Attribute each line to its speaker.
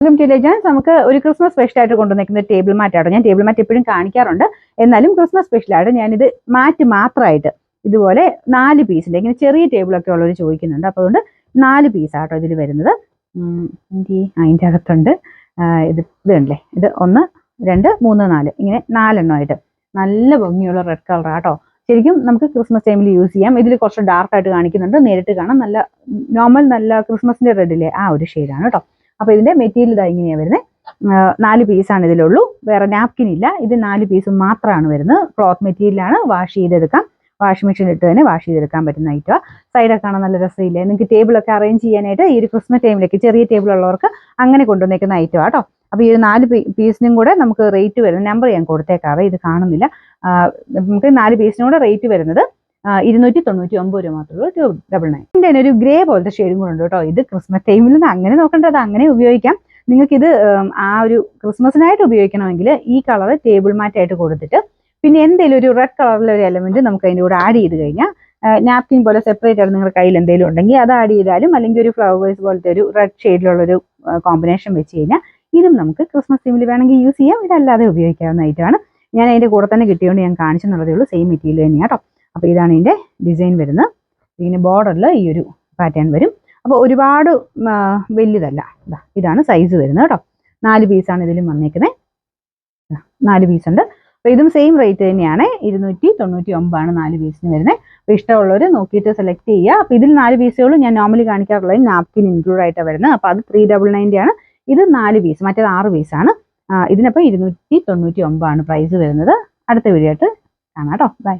Speaker 1: Welcome to legends. നമുക്ക് ഒരു Christmas സ്പെഷ്യലായിട്ട് കൊണ്ടുവന്നിരിക്കുന്ന ടേബിൾ മാറ്റാട്ടോ. ഞാൻ ടേബിൾ മാറ്റ് എപ്പോഴും കാണിക്കാറുണ്ട്, എന്നാലും ക്രിസ്മസ് സ്പെഷ്യലായിട്ട് ഞാനിത് മാറ്റ് മാത്രമായിട്ട് ഇതുപോലെ 4 പീസിൻ്റെ, ഇങ്ങനെ ചെറിയ ടേബിളൊക്കെ ഉള്ളവർ ചോദിക്കുന്നുണ്ട്. അപ്പോൾ അതുകൊണ്ട് 4 പീസാട്ടോ ഇതിൽ വരുന്നത്. അതിൻ്റെ അകത്തുണ്ട് ഇത് കണ്ടില്ലേ, ഇത് 1 2 3 4 ഇങ്ങനെ 4 എണ്ണമായിട്ട് നല്ല ഭംഗിയുള്ള റെഡ് കളറാട്ടോ. ശരിക്കും നമുക്ക് ക്രിസ്മസ് ടൈമിൽ യൂസ് ചെയ്യാം. ഇതിൽ കുറച്ച് ഡാർക്കായിട്ട് കാണിക്കുന്നുണ്ട്, നേരിട്ട് കാണാം നല്ല നോർമൽ നല്ല ക്രിസ്മസിൻ്റെ റെഡിലെ ആ ഒരു ഷെയ്ഡാണ് കേട്ടോ. അപ്പോൾ ഇതിൻ്റെ മെറ്റീരിയൽ ഇതാ ഇങ്ങനെയാണ് വരുന്നത്. 4 പീസാണ് ഇതിലുള്ളൂ, വേറെ നാപ്കിൻ ഇല്ല. ഇത് 4 പീസ് മാത്രമാണ് വരുന്നത്. ക്ലോത്ത് മെറ്റീരിയലാണ്, വാഷ് ചെയ്തെടുക്കാം. വാഷിംഗ് മെഷീനിൽ ഇട്ട് തന്നെ വാഷ് ചെയ്തെടുക്കാൻ പറ്റുന്ന ഐറ്റമാണ്. സൈഡൊക്കെ കാണാൻ നല്ല രസമില്ലേ? നിങ്ങൾക്ക് ടേബിളൊക്കെ അറേഞ്ച് ചെയ്യാനായിട്ട് ഈ ഒരു ക്രിസ്മസ് ടൈമിലേക്ക് ചെറിയ ടേബിൾ ഉള്ളവർക്ക് അങ്ങനെ കൊണ്ടുവന്നേക്കുന്ന ഐറ്റമാണ് കേട്ടോ. അപ്പോൾ ഈ ഒരു 4 പീസിനും കൂടെ നമുക്ക് റേറ്റ് വരുന്നത്, നമ്പർ ഞാൻ കൊടുത്തേക്കാറ്, ഇത് കാണുന്നില്ല. നമുക്ക് 4 പീസിനും കൂടെ റേറ്റ് വരുന്നത് 299 രൂപ മാത്രമേ ഉള്ളൂ. 299. ഇതിൻ്റെ തന്നെ ഒരു ഗ്രേ പോലത്തെ ഷെയ്ഡും കൂടെ ഉണ്ട് കേട്ടോ. ഇത് ക്രിസ്മസ് ടൈമിൽ നിന്ന് അങ്ങനെ നോക്കേണ്ടത്, അങ്ങനെ ഉപയോഗിക്കാം. നിങ്ങൾക്കിത് ആ ഒരു ക്രിസ്മസിനായിട്ട് ഉപയോഗിക്കണമെങ്കിൽ ഈ കളർ ടേബിൾ മാറ്റായിട്ട് കൊടുത്തിട്ട് പിന്നെ എന്തെങ്കിലും ഒരു റെഡ് കളറിലെ ഒരു എലമെന്റ് നമുക്ക് അതിൻ്റെ കൂടെ ആഡ് ചെയ്ത് കഴിഞ്ഞാൽ, നാപ്കിൻ പോലെ സെപ്പറേറ്റ് ആയിട്ട് നിങ്ങളുടെ കയ്യിൽ എന്തെങ്കിലും ഉണ്ടെങ്കിൽ അത് ആഡ് ചെയ്താലും, അല്ലെങ്കിൽ ഒരു ഫ്ലവേഴ്സ് പോലത്തെ ഒരു റെഡ് ഷെയ്ഡിലുള്ളൊരു കോമ്പിനേഷൻ വെച്ച് കഴിഞ്ഞാൽ ഇതും നമുക്ക് ക്രിസ്മസ് ടൈമിൽ വേണമെങ്കിൽ യൂസ് ചെയ്യാം. ഇതല്ലാതെ ഉപയോഗിക്കാവുന്ന ഐറ്റമാണ്. ഞാൻ അതിൻ്റെ കൂടെ തന്നെ കിട്ടിയോണ്ട് ഞാൻ കാണിച്ചെന്നുള്ളതേ ഉള്ളൂ. സെയിം മെറ്റീരിയൽ തന്നെയാണ് കേട്ടോ. അപ്പോൾ ഇതാണ് ഇതിൻ്റെ ഡിസൈൻ വരുന്നത്. ഇങ്ങനെ ബോർഡറിൽ ഈ ഒരു പാറ്റേൺ വരും. അപ്പോൾ ഒരുപാട് വലിയതല്ല. ഇതാണ് സൈസ് വരുന്നത് കേട്ടോ. 4 പീസാണ് ഇതിലും വന്നേക്കുന്നത്. 4 പീസ് ഉണ്ട്. അപ്പോൾ ഇതും സെയിം റേറ്റ് തന്നെയാണ്. 299 4 പീസിന് വരുന്നത്. അപ്പോൾ ഇഷ്ടമുള്ളവർ നോക്കിയിട്ട് സെലക്ട് ചെയ്യുക. അപ്പോൾ ഇതിൽ 4 പീസുകളും ഞാൻ നോർമലി കാണിക്കാറുള്ളത് നാപ്കിൻ ഇൻക്ലൂഡ് ആയിട്ടാണ് വരുന്നത്. അപ്പോൾ അത് 399 ആണ്. ഇത് 4 പീസ്, മറ്റേത് 6 പീസാണ്. ഇതിനപ്പോൾ 299 പ്രൈസ് വരുന്നത്. അടുത്ത വീഡിയോ ആയിട്ട് കാണാം കേട്ടോ. ബൈ.